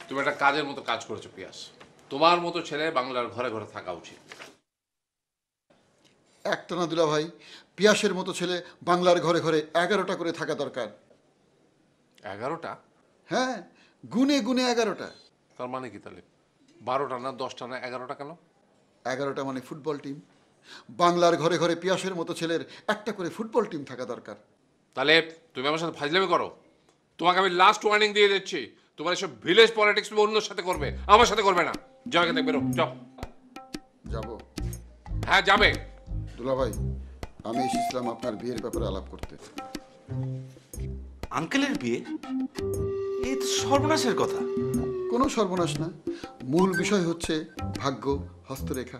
তুমি একটা কাজের মতো কাজ করেছো পিয়াস। তোমার মতো ছেলে বাংলার ঘরে ঘরে থাকা উচিত। একটা না দুলা ভাই, পিয়াসের মতো ছেলে বাংলার ঘরে ঘরে 11টা করে থাকা দরকার। 11টা? হ্যাঁ, গুনে গুনে 11টা। তার মানে কি তাহলে 12টা না 10টা না 11টা কেন? 11টা মানে ফুটবল টিম। বাংলার ঘরে ঘরে পিয়াসের মতো ছেলের একটা করে ফুটবল টিম থাকা দরকার। তাহলে তুমি আমার সাথে ফাজলামি করো। তোমাকে আমি লাস্ট ওয়ার্নিং দিয়ে দিচ্ছি, তোমার এসব ভিলেজ পলিটিক্স তুমি অন্যের সাথে করবে, আমার সাথে করবে না। যাও এখান থেকে বেরো, যাও। যাব? হ্যাঁ যাবে। দুলা ভাই, আমি এসেছিলাম আপনার বিয়ের ব্যাপারে আলাপ করতে। আঙ্কেলের বিয়ে? এই তো সর্বনাশের কথা। কোনো সর্বনাশ না, মূল বিষয় হচ্ছে ভাগ্য, হস্তরেখা।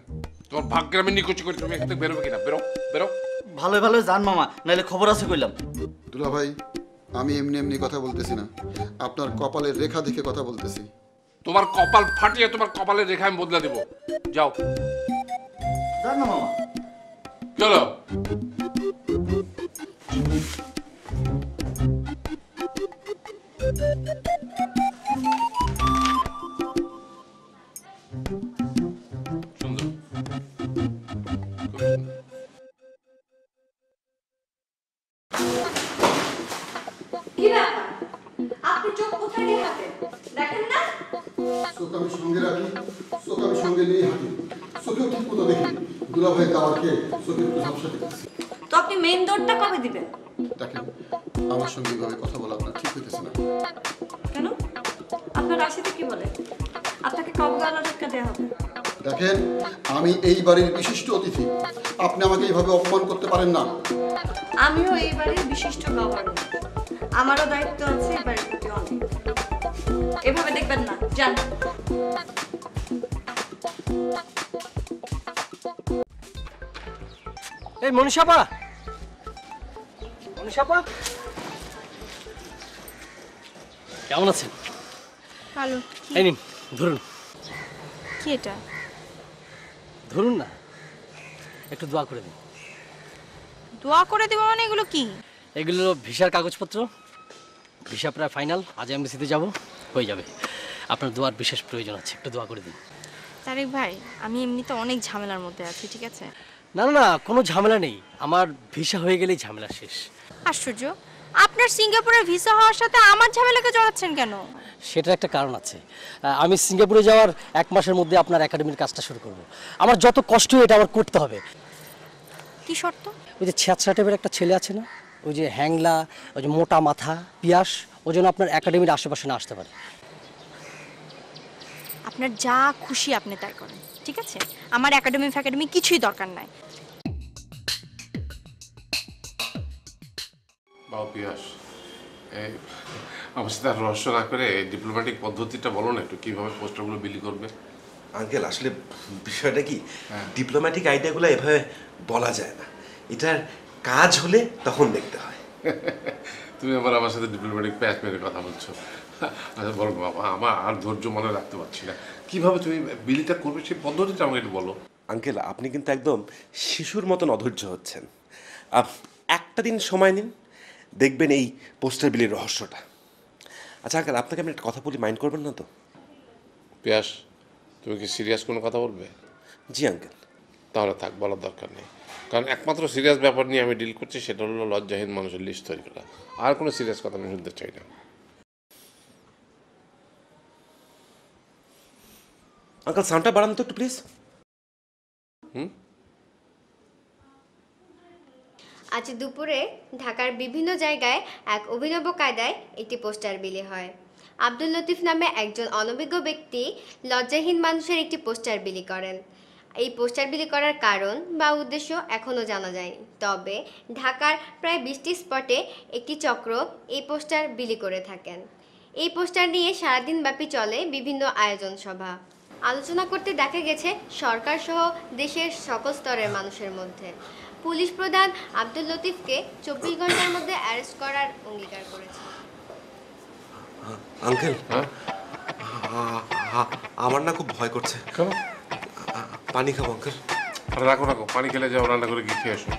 তোমার ভাগ্যের আমি নিকুচি করি, তুমি এখান থেকে বেরোবে কিনা? বেরো বেরো। ভালো ভালো জান মামা, নাহলে খবর আছে কইলাম। দুলা ভাই, আমি এমনি এমনি কথা বলতেছি না, আপনার কপালের রেখা দেখে কথা বলতেছি। তোমার কপাল ফাটিয়ে তোমার কপালের রেখা আমি বদলে দেবো। যাও জান না মামা। চলো। সুন্দর। কি ব্যাপার? আপনি চোখ কোথায় নিয়ে হাঁটেন? দেখেন না? চোখ আমি সঙ্গে রাখি, চোখ আমি সঙ্গে নিয়ে হাঁটি, চোখেও ঠিক মতো দেখি। দুলা ভাই দাওয়ার খেয়ে চোখে একটু ঝাপসা দেখেছি। তো আপনি মেইন দৌড়টা কবে দিবেন? দেখেন, আমার সঙ্গে এইভাবে কথা বলা আপনার ঠিক হইতেছে না। কেন? আপনার রাশিতে কি বলে? আপনাকে কবে আলো ধাক্কা দেওয়া হবে? দেখেন, আমি এই বাড়ির বিশিষ্ট অতিথি, আপনি আমাকে এইভাবে অপমান করতে পারেন না। আমিও এই বাড়ির বিশিষ্ট গভর্নর, আমারও দায়িত্ব আছে এই বাড়ির প্রতি অনেক। এভাবে দেখবেন না, যান। এই মনীষাপা, মনীষাপা কেমন আছেন? ভালো। এই নিন ধরুন। কি এটা? ধরুন না, একটু দোয়া করে দিন। দোয়া করে দেবো মানে এগুলো কি? এগুলো ভিসার কাগজপত্র, ভিসা প্রায় ফাইনাল, আজ এমবিসিতে যাব, হয়ে যাবে। আপনার দোয়ার বিশেষ প্রয়োজন আছে, একটু দোয়া করে দিন। তারেক ভাই, আমি এমনিতে অনেক ঝামেলার মধ্যে আছি, ঠিক আছে? না না না, কোনো ঝামেলা নেই, আমার ভিসা হয়ে গেলেই ঝামেলা শেষ। আশ্চর্য, আপনার সিঙ্গাপুরের ভিসা হওয়ার সাথে আমার ঝামেলাকে জড়াচ্ছেন কেন? সেটার একটা কারণ আছে। আমি সিঙ্গাপুরে যাওয়ার 1 মাসের মধ্যে আপনার একাডেমির কাজটা শুরু করব। আমার যত কষ্ট এটা আমার করতে হবে। কি শর্ত? ওই যে ছ্যাঁচড়া টাইপের একটা ছেলে আছে না, ওই যে হ্যাংলা, ওই যে মোটা মাথা, পিয়াস, ও যেন আপনার একাডেমির আশেপাশে না আসতে পারে। আপনার যা খুশি আপনি তাই করেন, ঠিক আছে? আমার একাডেমি কিছুই দরকার নাই। বাবু পিয়াস, এই আমার সাথে আর রহস্য না করে ডিপ্লোম্যাটিক পদ্ধতিটা বলো না একটু, কিভাবে পোস্টারগুলো বিলি করবে? আঙ্কেল আসলে বিষয়টা কি, ডিপ্লোম্যাটিক আইডিয়াগুলো এভাবে বলা যায় না, এটার কাজ হলে তখন দেখতে হয়। তুমি আবার আমার সাথে ডিপ্লোম্যাটিক প্যাচ মেরে কথা বলছো। আচ্ছা বলো বাবা, আমার আর ধৈর্য মনে রাখতে পারছি না, কিভাবে তুমি বিলিটা করবে সেই পদ্ধতিটা আমাকে একটু বলো। আঙ্কেল আপনি কিন্তু একদম শিশুর মতন অধৈর্য হচ্ছেন। একটা দিন সময় নিন, দেখবেন এই পোস্টার বিলির রহস্যটা। আচ্ছা আঙ্কেল, আপনাকে আমি একটা কথা বলি, মাইন্ড করবেন না তো? পিয়াস, তুমি কি সিরিয়াস কোনো কথা বলবে? জি আঙ্কেল। তাহলে থাক, বলার দরকার নেই, কারণ একমাত্র সিরিয়াস ব্যাপার নিয়ে আমি ডিল করছি, সেটা হলো লজ্জাহীন মানুষের লিস্ট তৈরি করা। আর কোনো সিরিয়াস কথা আমি শুনতে চাই না। আঙ্কেল সাউন্ডটা বাড়ান তো একটু প্লিজ। আজ দুপুরে ঢাকার বিভিন্ন জায়গায় এক অভিনব কায়দায় একটি পোস্টার বিলি হয়। আব্দুল লতিফ নামে একজন অনভিজ্ঞ ব্যক্তি লজ্জাহীন মানুষের একটি পোস্টার বিলি করেন। এই পোস্টার বিলি করার কারণ বা উদ্দেশ্য এখনও জানা যায়নি, তবে ঢাকার প্রায় 20টি স্পটে একটি চক্র এই পোস্টার বিলি করে থাকেন। এই পোস্টার নিয়ে সারাদিনব্যাপী চলে বিভিন্ন আয়োজন সভা। আলোচনা করতে দেখা গেছে সরকার সহ দেশের সকল স্তরের মানুষের মধ্যে। পুলিশ প্রধান আব্দুল লতিফকে 24 ঘন্টার মধ্যে অ্যারেস্ট করার অঙ্গীকার করেছে। আঙ্কেল আমার না খুব ভয় করছে। কেন? পানি খাবো আঙ্কেল। রাখো রাখো, পানি খেলে যাও, রান্না করে গিয়ে খেয়ে আসো।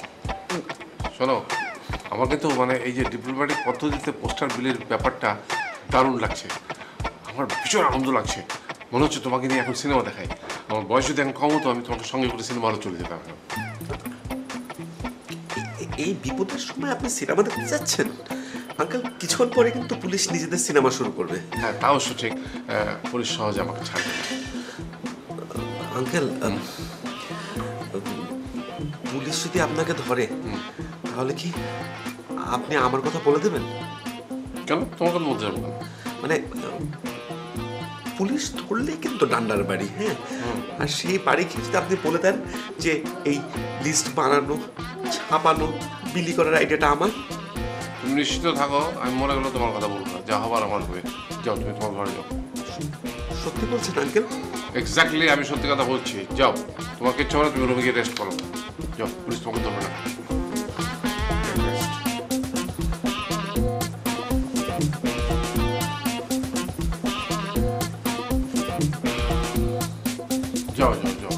শোনো, আমার কিন্তু মানে এই যে ডিপ্লোম্যাটিক পদ্ধতিতে পোস্টার বিলির ব্যাপারটা দারুণ লাগছে। আমার ভীষণ আনন্দ লাগছে। মনে হচ্ছে তোমাকে নিয়ে এখন সিনেমা দেখাই। আমার বয়স যদি এখন কম হতো আমি তোমাকে সঙ্গে করে সিনেমা হলে চলে যেতাম এখন। এই বিপদের সময় আপনি সিনেমা দেখতে যাচ্ছেন? আঙ্কেল, কিছুক্ষণ পরে কিন্তু পুলিশ নিজেদের সিনেমা শুরু করবে। হ্যাঁ, তা অবশ্য ঠিক। পুলিশ সহজে আমাকে ছাড়বে না। আঙ্কেল, পুলিশ যদি আপনাকে ধরে তাহলে কি আপনি আমার কথা বলে দেবেন? কেন তোমার কথা বলতে যাবো? মানে পুলিশ ধরলেই কিন্তু ডান্ডার বাড়ি, হ্যাঁ? আর সেই বাড়ি কি যদি আপনি বলে দেন যে এই লিস্ট বানানো, ছাপানো, বিলি করার আইডিয়াটা আমার? তুমি নিশ্চিত থাকো, আমি মনে গেলো তোমার কথা বলবো না। যা হবার আমার হবে। যাও, তুমি তোমার ঘরে যাও। সত্যি বলছেন আঙ্কেল? এক্স্যাক্টলি, আমি সত্যি কথা বলছি। যাও, তোমার কিচ্ছু হবে না, তুমি রুমে গিয়ে রেস্ট করো। যাও, পুলিশ তোমাকে ধরবে না। যাও যাও যাও।